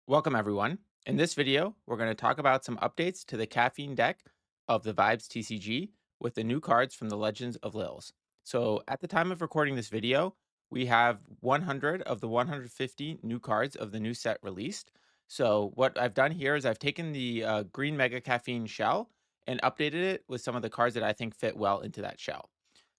Welcome everyone. In this video, we're going to talk about some updates to the caffeine deck of the Vibes TCG with the new cards from the Legends of Lils. So at the time of recording this video, we have 100 of the 150 new cards of the new set released. So what I've done here is I've taken the Green Mega Caffeine shell and updated it with some of the cards that I think fit well into that shell.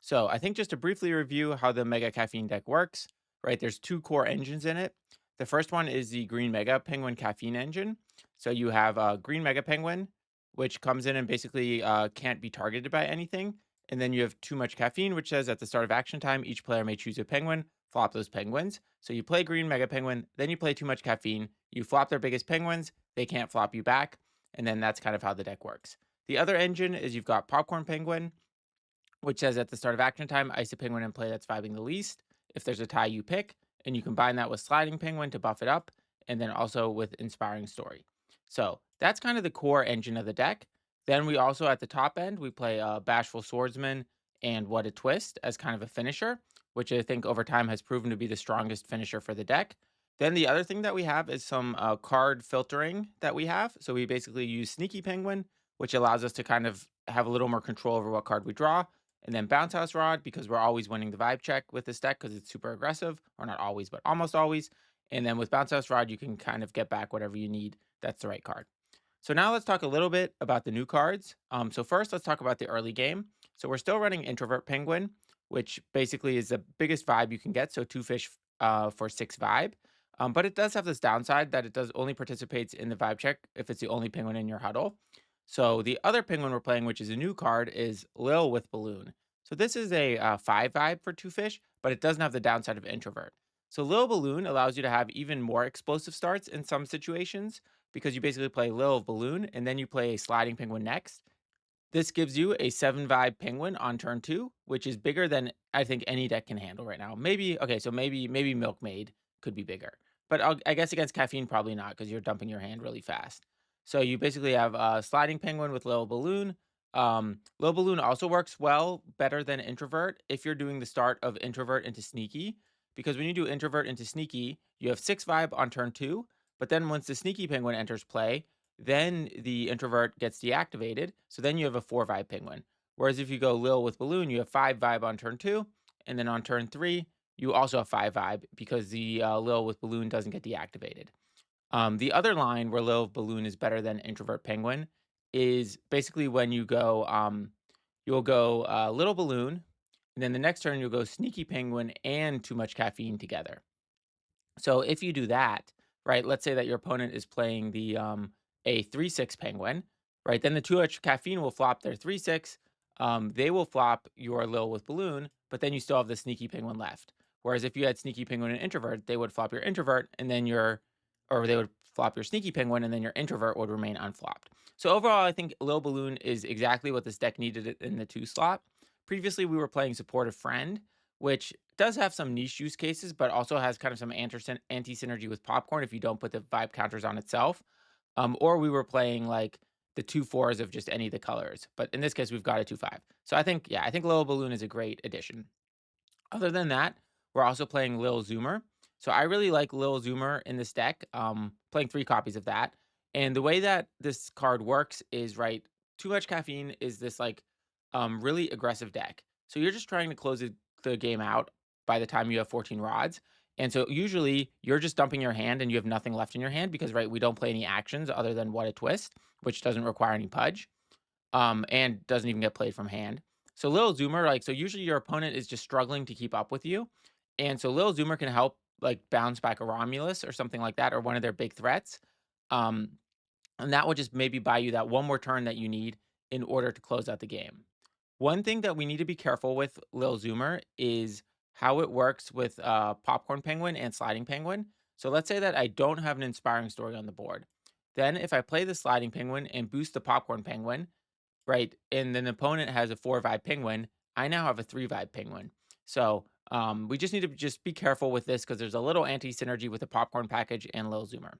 So I think just to briefly review how the Mega Caffeine deck works, right? There's two core engines in it. The first one is the GreenMegaPenguin caffeine engine. So you have GreenMegaPenguin, which comes in and basically can't be targeted by anything. And then you have Too Much Caffeine, which says at the start of action time, each player may choose a penguin, flop those penguins. So you play GreenMegaPenguin, then you play Too Much Caffeine, you flop their biggest penguins, they can't flop you back. And then that's kind of how the deck works. The other engine is you've got PopcornPenguin, which says at the start of action time, ice a penguin in play that's vibing the least. If there's a tie, you pick, and you combine that with SlidingPenguin to buff it up, and then also with InspiringStory. So that's kind of the core engine of the deck. Then we also at the top end we play Bashful Swordsman and WhataTwist as kind of a finisher, which I think over time has proven to be the strongest finisher for the deck. Then the other thing that we have is some card filtering that we have. So we basically use SneakyPenguin, which allows us to kind of have a little more control over what card we draw, and then BounceHouseRod, because we're always winning the vibe check with this deck because it's super aggressive, or not always, but almost always. And then with BounceHouseRod, you can kind of get back whatever you need. That's the right card. So now let's talk a little bit about the new cards. So first, let's talk about the early game. So we're still running Introvert Penguin, which basically is the biggest vibe you can get. So 2 fish for 6 vibe. But it does have this downside that it does only participates in the vibe check if it's the only penguin in your huddle. So the other penguin we're playing, which is a new card, is LilWithBalloon. So this is a 5 vibe for 2 fish, but it doesn't have the downside of introvert. So Lil Balloon allows you to have even more explosive starts in some situations because you basically play Lil Balloon and then you play a sliding penguin next. This gives you a 7 vibe penguin on turn 2, which is bigger than I think any deck can handle right now. Maybe okay, so maybe Milkmaid could be bigger, but I guess against caffeine probably not because you're dumping your hand really fast. So you basically have a sliding penguin with Lil Balloon. Lil Balloon also works well better than introvert if you're doing the start of introvert into sneaky, because when you do introvert into sneaky, you have 6 vibe on turn 2, but then once the sneaky penguin enters play, then the introvert gets deactivated. So then you have a 4 vibe penguin. Whereas if you go Lil with Balloon, you have 5 vibe on turn 2. And then on turn 3, you also have 5 vibe because the Lil with Balloon doesn't get deactivated. The other line where Lil Balloon is better than Introvert Penguin is basically when you'll go Little Balloon, and then the next turn you'll go Sneaky Penguin and Too Much Caffeine together. So if you do that, right, let's say that your opponent is playing the a 3/6 penguin, right? Then the 2 caffeine will flop their 3/6. They will flop your Lil with Balloon, but then you still have the sneaky penguin left. Whereas if you had sneaky penguin and introvert, they would flop your introvert and then or they would flop your sneaky penguin and then your introvert would remain unflopped. So overall, I think Lil Balloon is exactly what this deck needed in the 2 slot. Previously, we were playing supportive friend, which does have some niche use cases, but also has kind of some anti-synergy with popcorn if you don't put the vibe counters on itself. Or we were playing like the 2 4s of just any of the colors. But in this case, we've got a 2 5. So I think, yeah, I think Lil Balloon is a great addition. Other than that, we're also playing LilZoomer. So I really like LilZoomer in this deck, playing 3 copies of that. And the way that this card works is, right, Too Much Caffeine is this like really aggressive deck. So you're just trying to close the game out by the time you have 14 rods. And so usually you're just dumping your hand and you have nothing left in your hand because, right, we don't play any actions other than WhataTwist, which doesn't require any pudge, and doesn't even get played from hand. So Lil Zoomer, like, so usually your opponent is just struggling to keep up with you, and so Lil Zoomer can help like bounce back a Romulus or something like that, or one of their big threats, um, and that will just maybe buy you that one more turn that you need in order to close out the game. One thing that we need to be careful with Lil Zoomer is how it works with Popcorn Penguin and Sliding Penguin. So let's say that I don't have an inspiring story on the board. Then if I play the Sliding Penguin and boost the Popcorn Penguin, right? And then the opponent has a 4 vibe penguin. I now have a 3 vibe penguin. So we just need to just be careful with this because there's a little anti-synergy with the popcorn package and Lil Zoomer.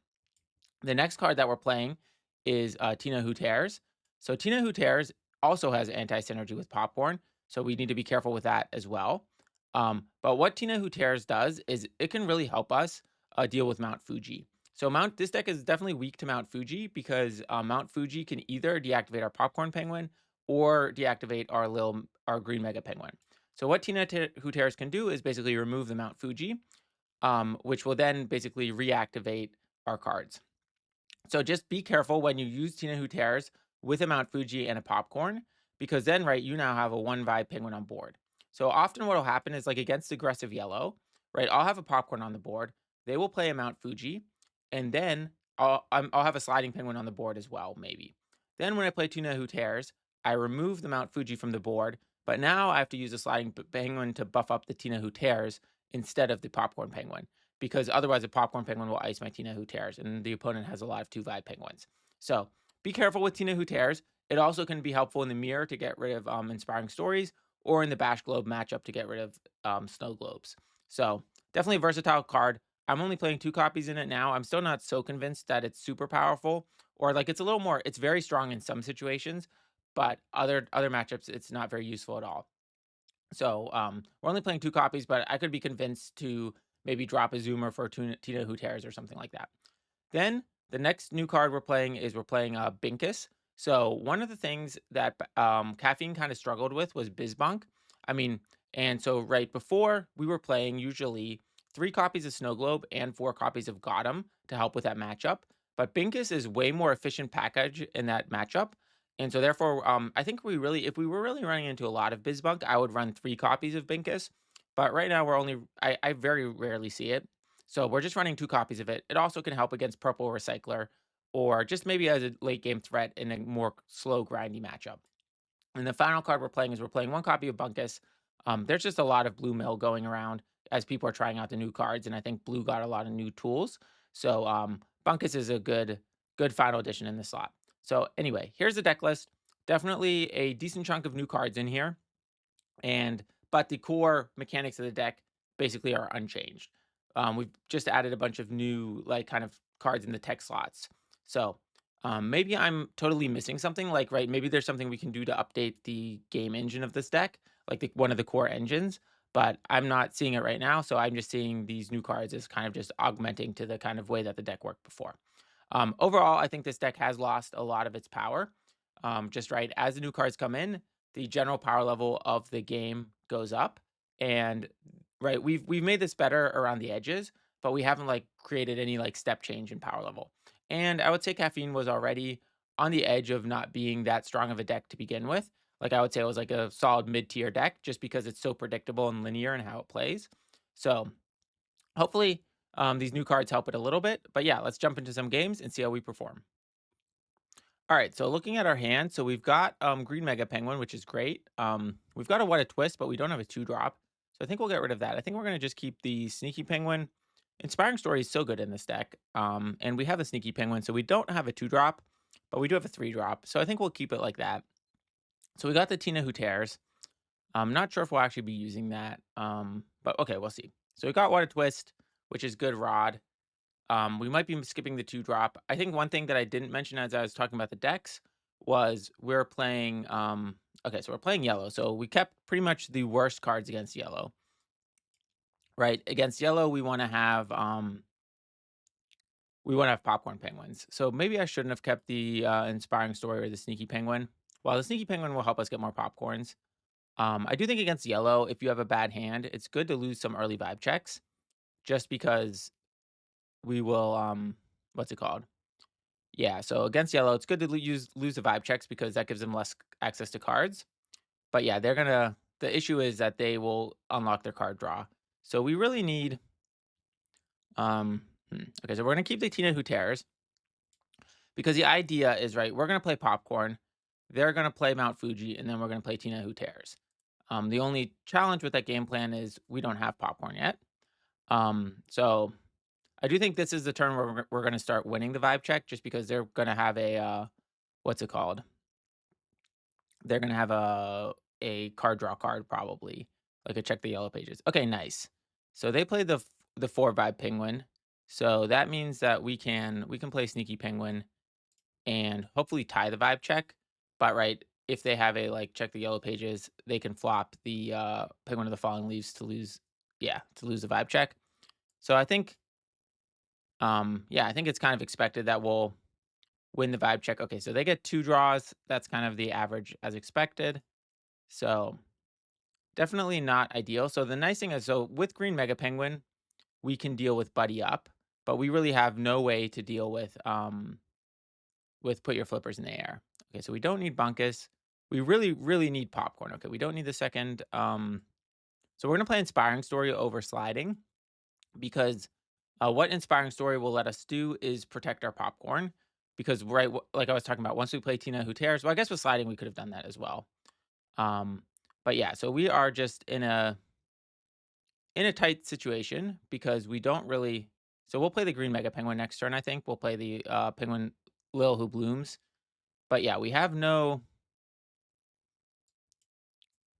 The next card that we're playing is TinaWhoTears. So TinaWhoTears also has anti-synergy with popcorn. So we need to be careful with that as well. But what TinaWhoTears does is it can really help us deal with Mount Fuji. So this deck is definitely weak to Mount Fuji because Mount Fuji can either deactivate our Popcorn Penguin or deactivate our Green Mega Penguin. So what TinaWhoTears can do is basically remove the Mount Fuji, which will then basically reactivate our cards. So just be careful when you use TinaWhoTears with a Mount Fuji and a Popcorn, because then, right, you now have a 1 Vibe Penguin on board. So often what will happen is, like, against aggressive yellow, right, I'll have a Popcorn on the board, they will play a Mount Fuji, and then I'll have a Sliding Penguin on the board as well, maybe. Then when I play TinaWhoTears, I remove the Mount Fuji from the board, but now I have to use a Sliding Penguin to buff up the TinaWhoTears instead of the Popcorn Penguin, because otherwise a Popcorn Penguin will ice my TinaWhoTears, and the opponent has a lot of 2 Vibe Penguins. So be careful with TinaWhoTears. It also can be helpful in the mirror to get rid of Inspiring Stories, or in the Bash Globe matchup to get rid of Snow Globes. So definitely a versatile card. I'm only playing 2 copies in it now. I'm still not so convinced that it's super powerful, or like it's a little more, it's very strong in some situations, but other matchups, it's not very useful at all. So we're only playing 2 copies, but I could be convinced to maybe drop a Zoomer for TinaWhoTears or something like that. Then the next new card we're playing is Binkus. So one of the things that Caffeine kind of struggled with was Bizbunk. I mean, and so right before we were playing usually 3 copies of Snow Globe and 4 copies of Gotham to help with that matchup. But Binkus is way more efficient package in that matchup. And so therefore, I think if we were really running into a lot of Bizbunk, I would run 3 copies of Binkus. But right now I very rarely see it. So we're just running 2 copies of it. It also can help against Purple Recycler, or just maybe as a late game threat in a more slow grindy matchup. And the final card we're playing 1 copy of Bunkus. There's just a lot of blue mill going around as people are trying out the new cards, and I think blue got a lot of new tools. So Bunkus is a good final addition in the slot. So anyway, here's the deck list. Definitely a decent chunk of new cards in here, but the core mechanics of the deck basically are unchanged. We've just added a bunch of new, like, kind of cards in the tech slots. So maybe I'm totally missing something. Like, right, maybe there's something we can do to update the game engine of this deck, like one of the core engines. But I'm not seeing it right now, so I'm just seeing these new cards as kind of just augmenting to the kind of way that the deck worked before. Overall, I think this deck has lost a lot of its power. Just right as the new cards come in, the general power level of the game goes up, and right, we've made this better around the edges, but we haven't like created any like step change in power level. And I would say Caffeine was already on the edge of not being that strong of a deck to begin with. Like, I would say it was like a solid mid-tier deck just because it's so predictable and linear in how it plays. So hopefully these new cards help it a little bit. But yeah, let's jump into some games and see how we perform. All right, so looking at our hand, so we've got GreenMegaPenguin, which is great. We've got a WhataTwist, but we don't have a 2-drop. So I think we'll get rid of that. I think we're going to just keep the SneakyPenguin. Inspiring Story is so good in this deck. And we have a SneakyPenguin, so we don't have a 2-drop, but we do have a 3-drop. So I think we'll keep it like that. So we got the TinaWhoTears. I'm not sure if we'll actually be using that. But okay, we'll see. So we got WhataTwist, which is good rod. We might be skipping the 2-drop. I think one thing that I didn't mention as I was talking about the decks was we're playing, okay, so we're playing yellow. So we kept pretty much the worst cards against yellow, right? Against yellow, we want to have Popcorn Penguins. So maybe I shouldn't have kept the Inspiring Story or the Sneaky Penguin. Well, the Sneaky Penguin will help us get more popcorns. I do think against yellow, if you have a bad hand, it's good to lose some early vibe checks, just because we will, what's it called? Yeah, so against yellow, it's good to lose the vibe checks because that gives them less access to cards. But yeah, the issue is that they will unlock their card draw. So we really need, okay, so we're gonna keep the TinaWhoTears, because the idea is, right, we're gonna play Popcorn, they're gonna play Mount Fuji, and then we're gonna play TinaWhoTears. The only challenge with that game plan is we don't have Popcorn yet. So I do think this is the turn where we're gonna start winning the vibe check, just because they're gonna have a what's it called? They're gonna have a card draw card, probably, like a check the yellow pages. Okay, nice. So they play the 4 Vibe Penguin. So that means that we can play Sneaky Penguin and hopefully tie the vibe check. But right, if they have a like check the yellow pages, they can flop the Penguin of the Falling Leaves to lose, yeah, to lose the vibe check. So I think Yeah, I think it's kind of expected that we'll win the vibe check. Okay, so they get 2 draws. That's kind of the average as expected. So definitely not ideal. So the nice thing is, so with GreenMegaPenguin, we can deal with Buddy Up, but we really have no way to deal with Put Your Flippers in the Air. Okay, so we don't need Bunkus. We really, really need Popcorn. Okay, we don't need the second. So we're gonna play Inspiring Story over Sliding because what Inspiring Story will let us do is protect our popcorn. Because right, like I was talking about, once we play TinaWhoTears, well, I guess with Sliding we could have done that as well. Um, but yeah, so we are just in a tight situation because we don't really. So we'll play the green mega penguin next turn. I think we'll play the penguin Lil who blooms. But yeah, we have no.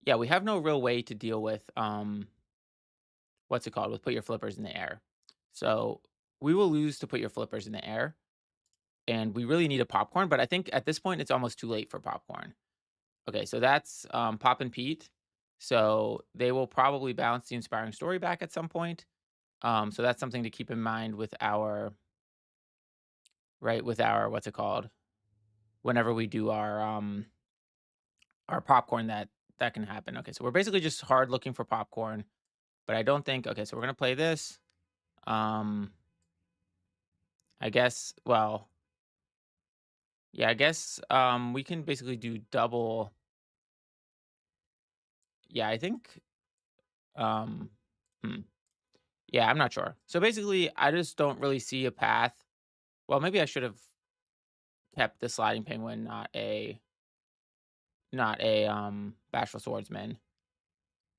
Yeah, we have no real way to deal with what's it called, with Put Your Flippers in the Air. So we will lose to Put Your Flippers in the Air, and we really need a popcorn. But I think at this point it's almost too late for popcorn. Okay, so that's Pop and Pete. So they will probably bounce the Inspiring Story back at some point. So that's something to keep in mind with our with our what's it called, whenever we do our popcorn, that can happen. Okay, so we're basically just hard looking for popcorn, but I don't think. Okay, so we're gonna play this. Um, I guess. Well, yeah, I guess we can basically do double. Yeah, I think. Um, hmm. Yeah, I'm not sure. So basically, I just don't really see a path. Well, maybe I should have kept the sliding penguin, not a bashful swordsman,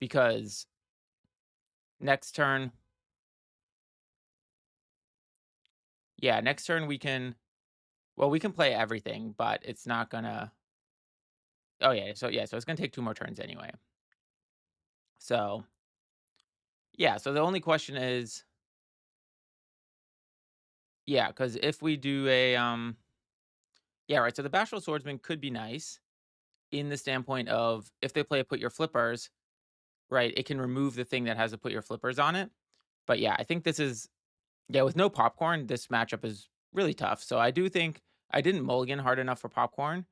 because next turn, yeah, next turn we can. Well, we can play everything, but it's not gonna. Oh yeah, so it's gonna take 2 more turns anyway. So yeah, so the only question is, yeah, because if we do a yeah, right. So the bashful swordsman could be nice in the standpoint of if they play a put your flippers, right? It can remove the thing that has a put your flippers on it. But yeah, I think this is, yeah, with no popcorn, this matchup is really tough. So I do think I didn't mulligan hard enough for popcorn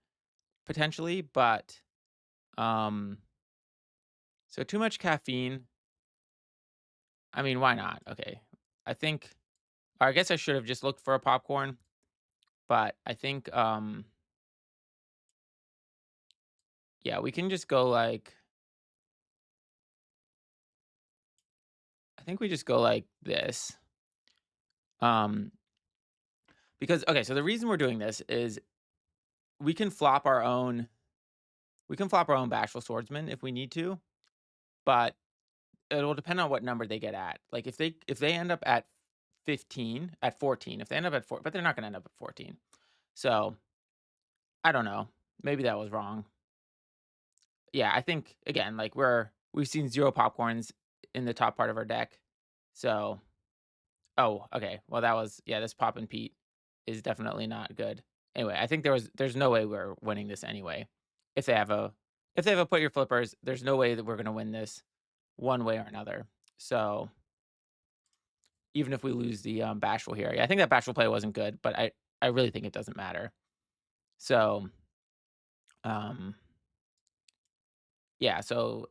potentially, but um, so too much caffeine. I mean, why not? Okay, I think, or I guess I should have just looked for a popcorn, but I think yeah, we can just go like, I think we just go like this. Um, because okay, so the reason we're doing this is we can flop our own bashful swordsman if we need to, but it'll depend on what number they get at. Like if they end up at 15, at 14, if they end up at 4, but they're not gonna end up at 14. So I don't know. Maybe that was wrong. Yeah, I think again, like we've seen 0 popcorns in the top part of our deck. So oh, okay. Well, that was, yeah, this Pop and Pete is definitely not good. Anyway, I think there's no way we're winning this anyway. If they have a put your flippers, there's no way that we're gonna win this one way or another. So even if we lose the bashful here, yeah, I think that bashful play wasn't good, but I really think it doesn't matter. So um yeah, so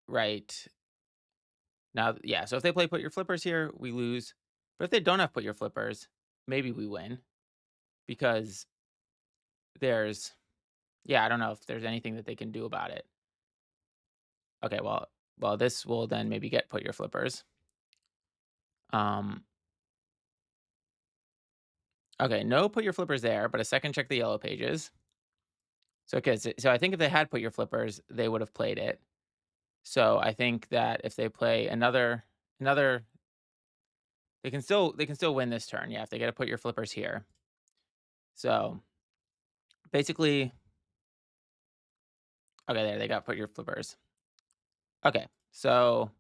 right now, yeah, so if they play put your flippers here, we lose. But if they don't have put your flippers, maybe we win because there's, yeah, I don't know if there's anything that they can do about it. Okay, well, this will then maybe get put your flippers. Um, okay, no put your flippers there, but a second check the yellow pages. So okay, so I think if they had put your flippers, they would have played it. So I think that if they play another, they can still win this turn. Yeah, if they get to put your flippers here. So basically, okay, there they got put your flippers. Okay, so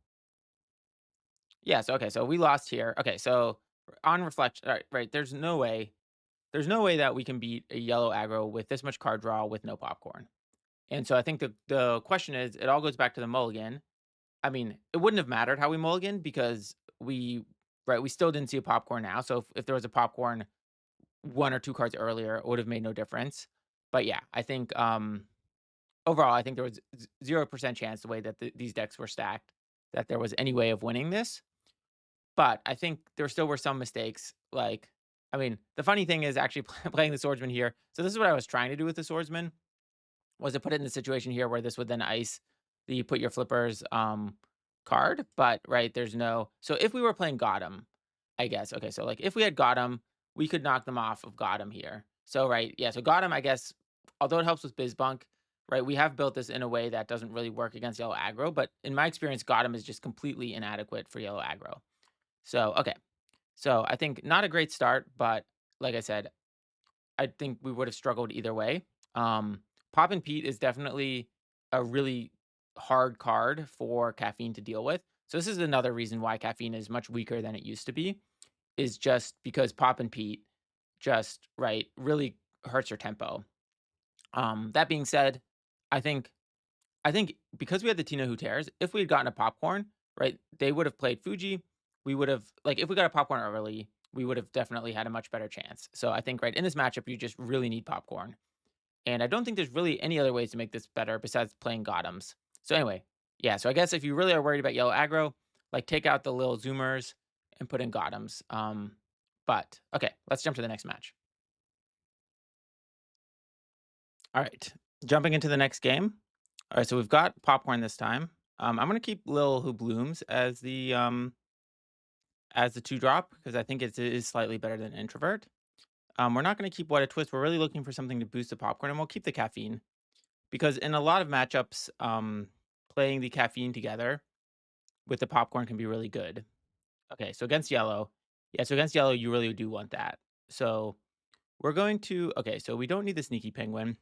yeah, so okay, so we lost here. Okay, so on reflection, right, there's no way that we can beat a yellow aggro with this much card draw with no popcorn. And so I think the question is, it all goes back to the mulligan. I mean, it wouldn't have mattered how we mulligan because we right, we still didn't see a popcorn now. So if there was a popcorn 1 or 2 cards earlier, it would have made no difference. But yeah, I think, overall, I think there was 0% chance the way that these decks were stacked that there was any way of winning this. But I think there still were some mistakes. Like, I mean, the funny thing is actually playing the swordsman here. So this is what I was trying to do with the swordsman, was to put it in the situation here where this would then ice the put your flippers card. But right, there's no. So if we were playing Gotham, I guess. Okay, so like if we had Gotham, we could knock them off of Gotham here. So right, yeah. So Gotham, I guess, although it helps with Bizbunk, right? We have built this in a way that doesn't really work against yellow aggro. But in my experience, Gotham is just completely inadequate for yellow aggro. So okay, so I think not a great start, but like I said, I think we would have struggled either way. Um, Pop and Pete is definitely a really hard card for caffeine to deal with. So this is another reason why caffeine is much weaker than it used to be, is just because Pop and Pete just right really hurts your tempo. That being said, I think I think because we had the TinaWhoTears, if we had gotten a popcorn, right, they would have played Fuji. We would have like if we got a popcorn early, we would have definitely had a much better chance. So I think right in this matchup, you just really need popcorn. And I don't think there's really any other ways to make this better besides playing Gothams. So anyway, yeah. So I guess if you really are worried about yellow aggro, like take out the LilZoomers and put in Gothams. But okay, let's jump to the next match. All right, jumping into the next game. All right, so we've got popcorn this time. I'm gonna keep Lil Who Blooms as the 2 drop because I think it is slightly better than introvert. We're not gonna keep WhataTwist. We're really looking for something to boost the popcorn, and we'll keep the caffeine because in a lot of matchups, playing the caffeine together with the popcorn can be really good. Okay, so against yellow, yeah, so against yellow, you really do want that. So we're going to okay, so we don't need the sneaky penguin.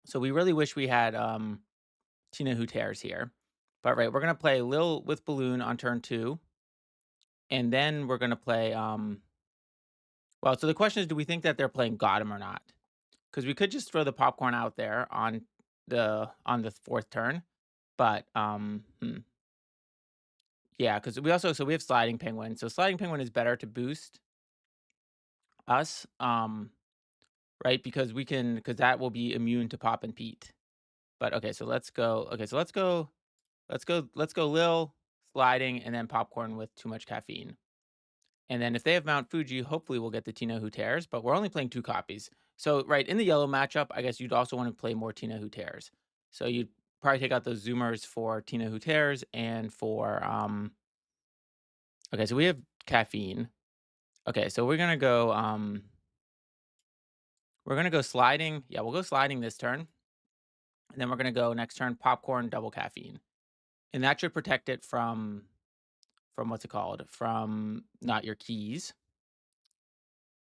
So we really wish we had TinaWhoTears here. But right, we're gonna play Lil with Balloon on turn 2, and then we're gonna play well, so the question is, do we think that they're playing Gotham or not? Because we could just throw the popcorn out there on the 4th turn, but yeah, because we have Sliding Penguin. So Sliding Penguin is better to boost us, right? Because that will be immune to Pop and Pete. But okay, so let's go. Okay, so let's go Lil, Sliding, and then popcorn with too much caffeine. And then if they have Mount Fuji, hopefully we'll get the TinaWhoTears, but we're only playing 2 copies. So, right, in the yellow matchup, I guess you'd also want to play more TinaWhoTears. So you'd probably take out those Zoomers for TinaWhoTears and for okay, so we have caffeine. Okay, so we're gonna go sliding. Yeah, we'll go sliding this turn. And then we're gonna go next turn, popcorn, double caffeine. And that should protect it from what's it called? From not your keys.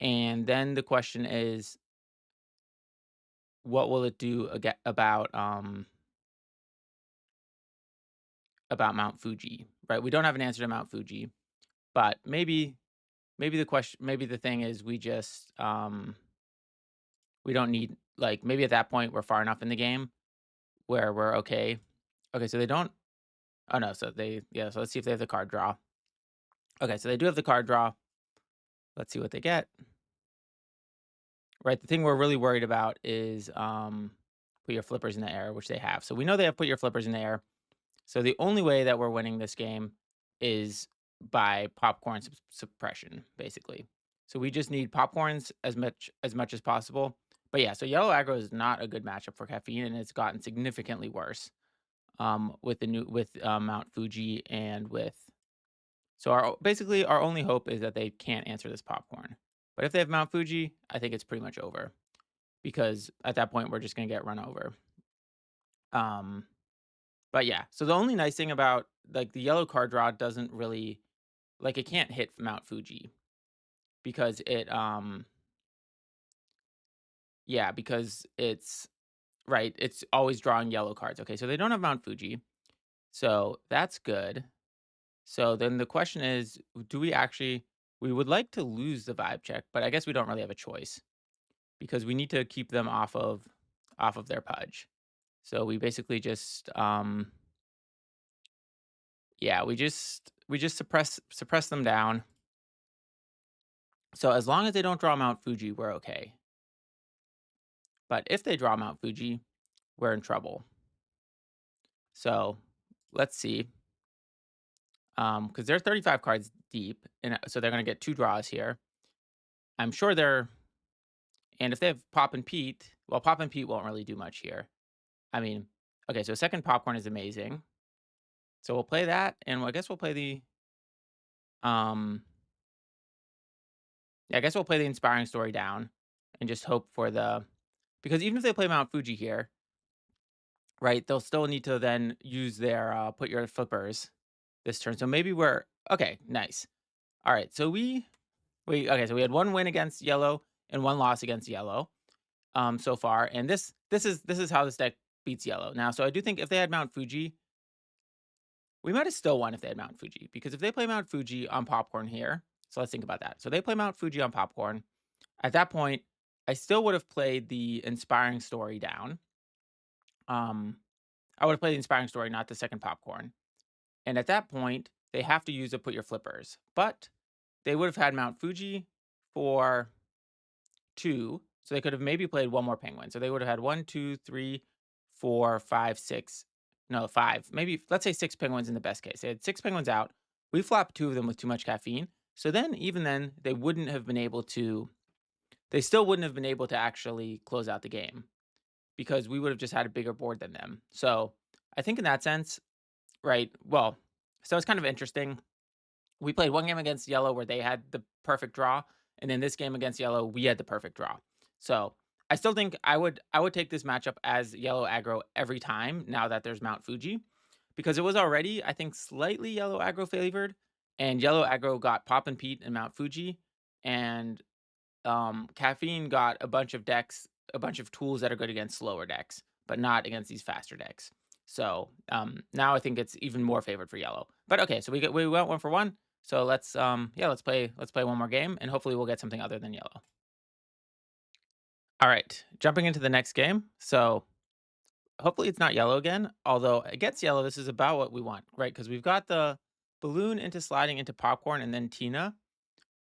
And then the question is, what will it do about Mount Fuji, right? We don't have an answer to Mount Fuji, but maybe the thing is we don't need like maybe at that point we're far enough in the game where we're okay. Okay, so they don't. Oh no, so they yeah. So let's see if they have the card draw. Okay, so they do have the card draw. Let's see what they get. Right, the thing we're really worried about is put your flippers in the air, which they have. So we know they have put your flippers in the air. So the only way that we're winning this game is by popcorn suppression, basically. So we just need popcorns as much as possible. But yeah, so yellow aggro is not a good matchup for caffeine, and it's gotten significantly worse with Mount Fuji and with. So basically our only hope is that they can't answer this popcorn. But if they have Mount Fuji, I think it's pretty much over because at that point we're just gonna get run over. Um, But yeah, so the only nice thing about like the yellow card draw doesn't really like it can't hit Mount Fuji because because it's right, it's always drawing yellow cards. Okay, so they don't have Mount Fuji. So that's good. So then the question is, we would like to lose the vibe check, but I guess we don't really have a choice because we need to keep them off of their pudge. So we basically just Yeah, we just suppress them down. So as long as they don't draw Mount Fuji, we're okay. But if they draw Mount Fuji, we're in trouble. So let's see. Because they're 35 cards deep, and so they're gonna get 2 draws here. I'm sure they're and if they have Pop and Pete, well, Pop and Pete won't really do much here. I mean, okay, so second Popcorn is amazing. So we'll play that, and I guess we'll play the, um yeah, I guess we'll play the Inspiring Story down and just hope for the because even if they play Mount Fuji here, right, they'll still need to then use their, put your flippers this turn. So maybe we're okay, nice. Alright, so we okay, so we had 1 win against yellow and 1 loss against yellow, so far, and this is how this deck beats yellow. Now, so I do think if they had Mount Fuji, we might have still won if they had Mount Fuji, because if they play Mount Fuji on Popcorn here, so let's think about that. So they play Mount Fuji on Popcorn. At that point, I still would have played the Inspiring Story down. I would have played the Inspiring Story, not the second Popcorn. And at that point, they have to use a put your flippers. But they would have had Mount Fuji for 2. So they could have maybe played 1 more penguin. So they would have had 1, 2, 3, 4, 5, 6. No, 5. Maybe let's say 6 penguins in the best case. They had 6 penguins out. We flopped 2 of them with too much caffeine. So then, even then, they wouldn't have been able to. They still wouldn't have been able to actually close out the game because we would have just had a bigger board than them. So I think in that sense, right? Well, so it's kind of interesting. We played 1 game against yellow where they had the perfect draw, and then this game against yellow, we had the perfect draw. So I still think I would take this matchup as yellow aggro every time now that there's Mount Fuji, because it was already, I think, slightly yellow aggro favored, and yellow aggro got Pop and Pete and Mount Fuji, and Caffeine got a bunch of decks, a bunch of tools that are good against slower decks, but not against these faster decks. So now I think it's even more favored for yellow. But okay, so we went 1 for 1. So let's play 1 more game, and hopefully we'll get something other than yellow. All right, jumping into the next game. So hopefully it's not yellow again. Although against yellow, this is about what we want, right? Because we've got the balloon into sliding into popcorn and then Tina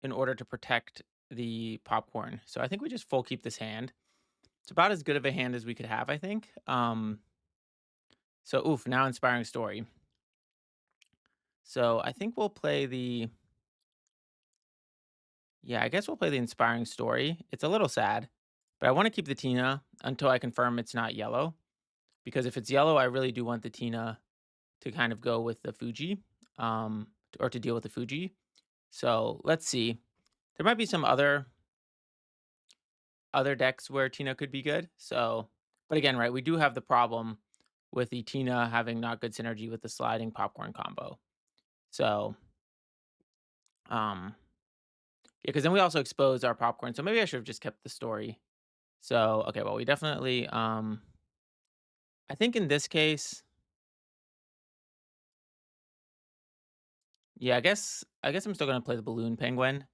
in order to protect the popcorn. So I think we just full keep this hand. It's about as good of a hand as we could have, I think. So oof, now Inspiring Story. So I think we'll play the yeah, I guess we'll play the Inspiring Story. It's a little sad, but I want to keep the Tina until I confirm it's not yellow. Because if it's yellow, I really do want the Tina to kind of go with the Fuji, or to deal with the Fuji. So let's see. There might be some other decks where Tina could be good. So, but again, right, we do have the problem with the Tina having not good synergy with the sliding popcorn combo. So, yeah, because then we also expose our popcorn. So maybe I should have just kept the story. So, okay, well, we definitely, I think in this case, yeah, I guess I'm still gonna play the balloon penguin.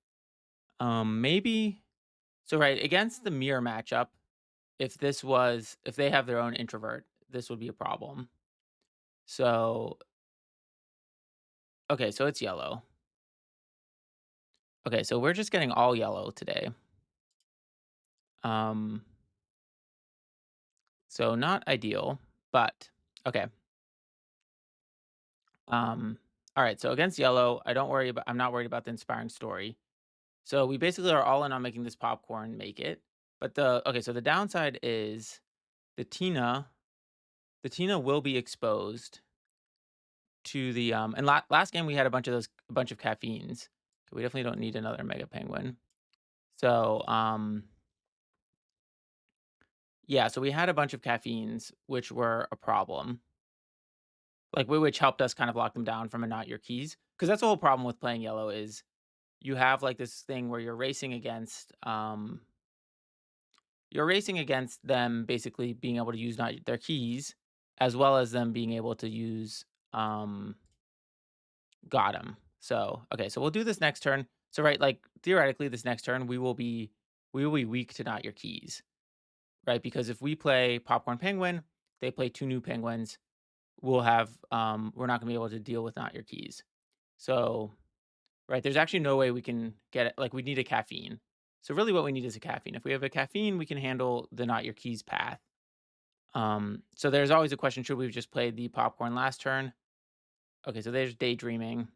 Maybe so right against the mirror matchup. If they have their own introvert, this would be a problem. So okay, so it's yellow. Okay, so we're just getting all yellow today. Um, so not ideal, but okay. All right, so against yellow, I'm not worried about the inspiring story. So we basically are all in on making this popcorn make it. But so the downside is the Tina, the Tina will be exposed to the and last game we had a bunch of caffeines. So we definitely don't need another mega penguin. So yeah, so we had a bunch of caffeines, which were a problem. Like, which helped us kind of lock them down from a not your keys. Because that's the whole problem with playing yellow is you have like this thing where you're racing against them basically being able to use not their keys, as well as them being able to use got 'em. So okay, so we'll do this next turn. So right, like theoretically, this next turn we will be weak to not your keys, right? Because if we play Popcorn Penguin, they play 2 new penguins. we'll have we're not gonna be able to deal with not your keys. So, right, there's actually no way we can get it. Like we need a caffeine. So really what we need is a caffeine. If we have a caffeine, we can handle the not your keys path. So there's always a question, should we have just played the popcorn last turn? Okay, so there's daydreaming.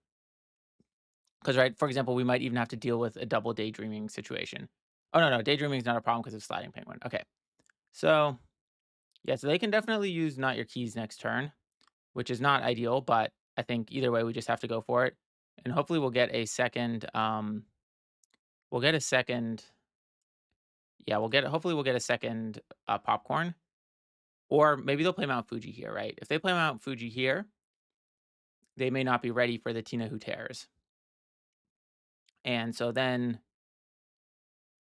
Because, right, for example, we might even have to deal with a double daydreaming situation. Oh, no, no, daydreaming is not a problem because of sliding penguin. Okay, so yeah, so they can definitely use not your keys next turn, which is not ideal, but I think either way we just have to go for it, and hopefully we'll get a second. We'll get a second. Yeah, we'll get. Hopefully we'll get a second popcorn, or maybe they'll play Mount Fuji here, right? If they play Mount Fuji here, they may not be ready for the TinaWhoTears, and so then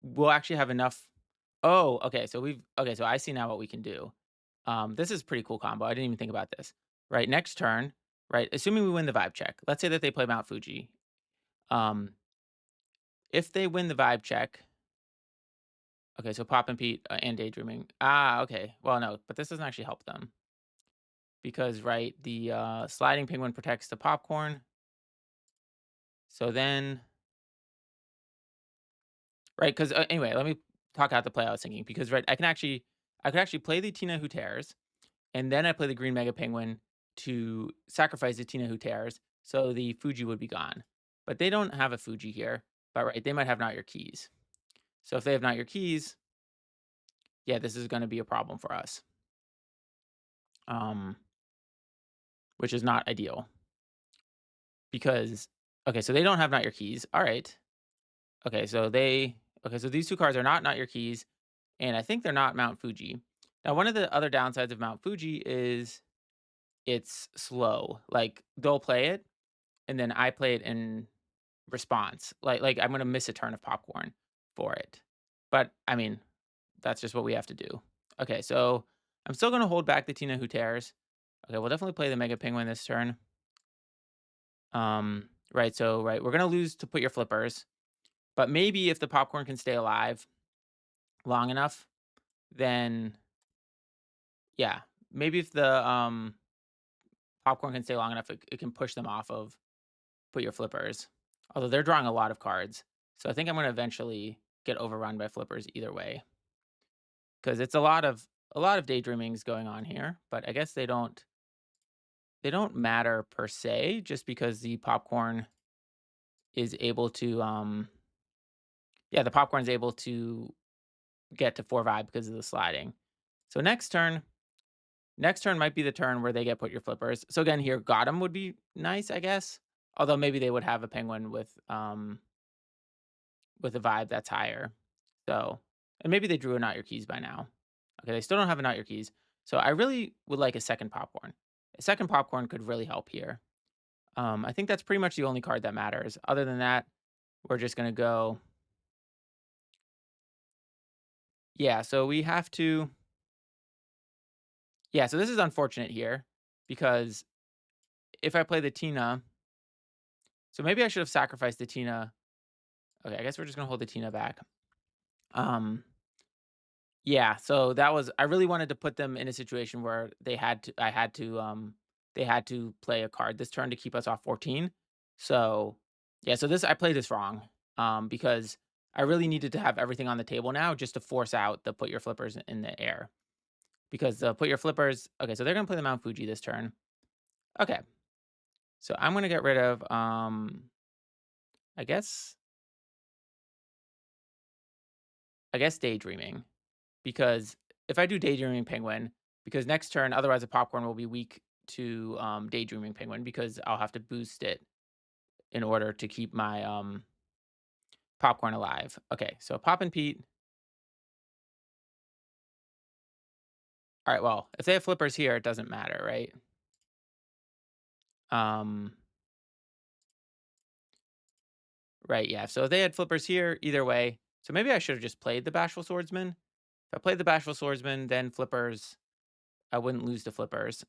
we'll actually have enough. Oh, okay. So okay. So I see now what we can do. This is a pretty cool combo. I didn't even think about this. Right, next turn. Right, assuming we win the vibe check. Let's say that they play Mount Fuji. Um, if they win the vibe check, okay. So Pop and Pete and daydreaming. Ah, okay. Well, no, but this doesn't actually help them because right, the sliding penguin protects the popcorn. So then, right, because anyway, let me talk out the play I was thinking because right, I could actually play the TinaWhoTears. And then I play the GreenMegaPenguin to sacrifice the TinaWhoTears, so the Fuji would be gone. But they don't have a Fuji here, but right, they might have not your keys. So if they have not your keys, yeah, this is gonna be a problem for us. Um, which is not ideal because okay, so they don't have not your keys. All right. Okay, so these two cards are not your keys, and I think they're not Mount Fuji. Now, one of the other downsides of Mount Fuji is it's slow. Like they'll play it, and then I play it in response. Like I'm gonna miss a turn of popcorn for it. But I mean, that's just what we have to do. Okay, so I'm still gonna hold back the TinaWhoTears. Okay, we'll definitely play the Mega Penguin this turn. Right, so right, we're gonna lose to put your flippers, but maybe if the popcorn can stay alive long enough, then yeah, maybe if the popcorn can stay long enough, it can push them off of put your flippers. Although they're drawing a lot of cards. So I think I'm gonna eventually get overrun by flippers either way. Because it's a lot of daydreamings going on here, but I guess they don't matter per se, just because the popcorn is able to yeah, the popcorn's able to get to 4 vibe because of the sliding. So next turn might be the turn where they get put your flippers. So again here, got 'em would be nice, I guess. Although maybe they would have a penguin with a vibe that's higher. So, and maybe they drew a not your keys by now. Okay, they still don't have a not your keys. So I really would like a second popcorn. A second popcorn could really help here. I think that's pretty much the only card that matters. Other than that, we're just gonna go. Yeah, so we have to. Yeah, so this is unfortunate here because if I play the Tina, so maybe I should have sacrificed the Tina. Okay, I guess we're just gonna hold the Tina back. Um, Yeah, so that was I really wanted to put them in a situation where they had to play a card this turn to keep us off 14. So, yeah, so this I played this wrong, because I really needed to have everything on the table now just to force out the put your flippers in the air. Because the put your flippers okay, so they're gonna play the Mount Fuji this turn. Okay. So I'm gonna get rid of I guess I guess daydreaming. Because if I do Daydreaming Penguin, because next turn, otherwise the popcorn will be weak to Daydreaming Penguin because I'll have to boost it in order to keep my popcorn alive. Okay, so Pop and Pete. All right, well, if they have flippers here, it doesn't matter, right? Um, right, yeah. So if they had flippers here, either way. So maybe I should have just played the Bashful Swordsman. If I played the Bashful Swordsman, then flippers, I wouldn't lose the flippers.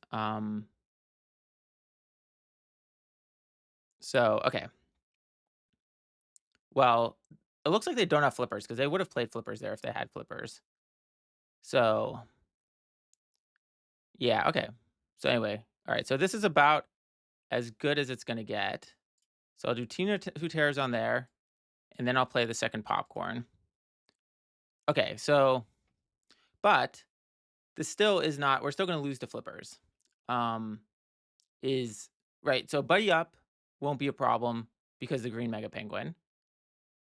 So okay. Well, it looks like they don't have flippers because they would have played flippers there if they had flippers. So, yeah, okay. So anyway, All right, so this is about as good as it's gonna get. So I'll do TinaWhoTears on there, and then I'll play the second popcorn. Okay, so but this still is not we're still gonna lose to flippers. Um, is right, so Buddy Up won't be a problem because the Green Mega Penguin.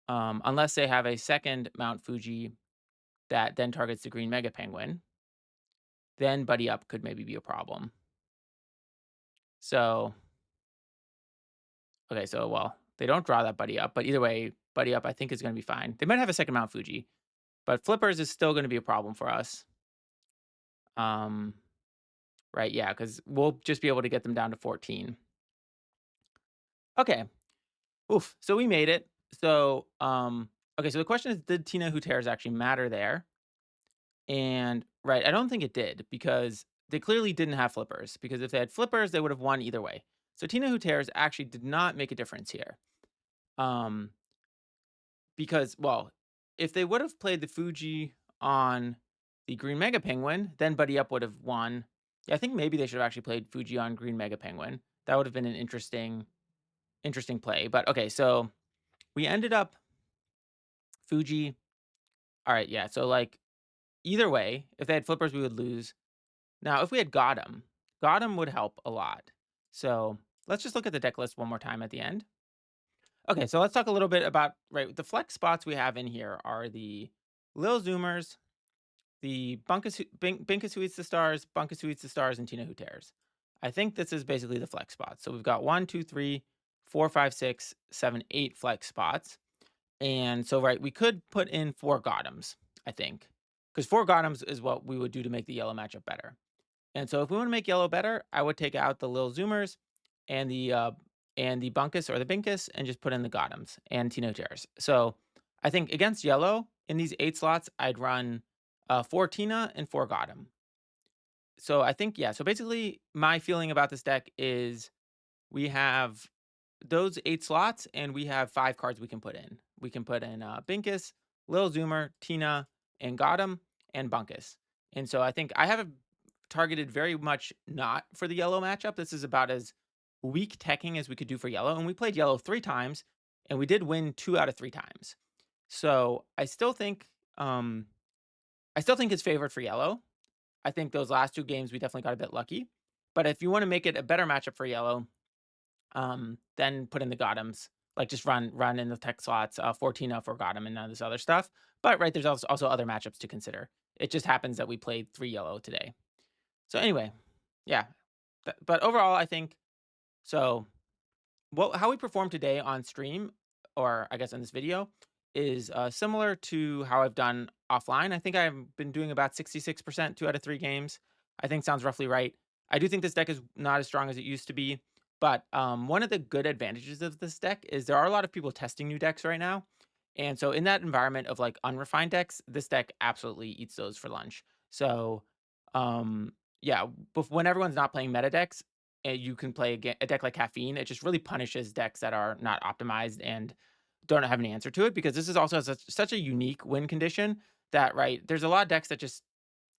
Unless they have a second Mount Fuji that then targets the Green Mega Penguin, then Buddy Up could maybe be a problem. So, okay, so well, they don't draw that Buddy Up, but either way, Buddy Up I think is going to be fine. They might have a second Mount Fuji, but flippers is still going to be a problem for us. Um, right, yeah, because we'll just be able to get them down to 14. Okay, oof. So we made it. So, okay. So the question is, did TinaWhoTears actually matter there? And right, I don't think it did because they clearly didn't have flippers. Because if they had flippers, they would have won either way. So TinaWhoTears actually did not make a difference here. Um, because well, if they would have played the Fuji on the Green Mega Penguin, then Buddy Up would have won. Yeah, I think maybe they should have actually played Fuji on Green Mega Penguin. That would have been an interesting play. But okay, so we ended up Fuji. All right, yeah. So like either way, if they had flippers, we would lose. Now, if we had got him would help a lot. So let's just look at the deck list one more time at the end. Okay, so let's talk a little bit about right. The flex spots we have in here are the LilZoomers, the BinkusWhoEatsTheStars, BunkusWhoEatsTheStars, and TinaWhoTears. I think this is basically the flex spots. So we've got 1, 2, 3, 4, 5, 6, 7, 8 flex spots. And so, right, we could put in 4 Gothams, I think, because 4 Gothams is what we would do to make the yellow matchup better. And so if we want to make yellow better, I would take out the LilZoomers and the Bunkus or the Binkus and just put in the Gothams and TinoTears. So I think against yellow in these 8 slots, I'd run 4 Tina and 4 Gotham. So I think, yeah, so basically my feeling about this deck is we have those 8 slots and we have 5 cards we can put in. We can put in Binkus, LilZoomer, Tina, and Gotham, and Bunkus. And so I think I have a targeted very much not for the yellow matchup. This is about as weak teching as we could do for yellow. And we played yellow 3 times, and we did win 2 out of 3 times. So I still think it's favored for yellow. I think those last 2 games we definitely got a bit lucky. But if you want to make it a better matchup for yellow, then put in the Gothams. Like just run in the tech slots, 14 for Gotham and none of this other stuff. But right, there's also other matchups to consider. It just happens that we played 3 yellow today. So anyway, yeah. But overall, I think so. How we performed today on stream, or I guess in this video, is similar to how I've done offline. I think I've been doing about 66%, 2 out of 3 games. I think sounds roughly right. I do think this deck is not as strong as it used to be, but one of the good advantages of this deck is there are a lot of people testing new decks right now. And so in that environment of like unrefined decks, this deck absolutely eats those for lunch. So yeah, when everyone's not playing meta decks, you can play a deck like Caffeine. It just really punishes decks that are not optimized and don't have an answer to it, because this is also such a unique win condition that, right, there's a lot of decks that just,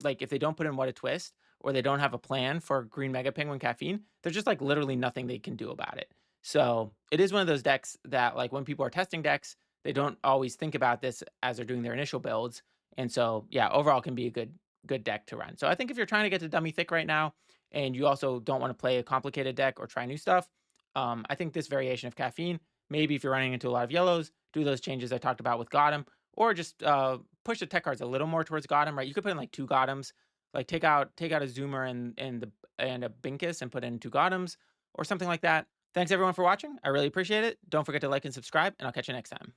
like, if they don't put in WhataTwist or they don't have a plan for Green Mega Penguin Caffeine, there's just like literally nothing they can do about it. So it is one of those decks that, like, when people are testing decks, they don't always think about this as they're doing their initial builds. And so, yeah, overall can be a good deck to run. So I think if you're trying to get to Dummy Thicc right now, and you also don't want to play a complicated deck or try new stuff, I think this variation of Caffeine, maybe if you're running into a lot of yellows, do those changes I talked about with Gotham, or just push the tech cards a little more towards Gotham, right? You could put in like 2 Gothams, like take out a Zoomer and a Binkus and put in 2 Gothams or something like that. Thanks everyone for watching. I really appreciate it. Don't forget to like and subscribe, and I'll catch you next time.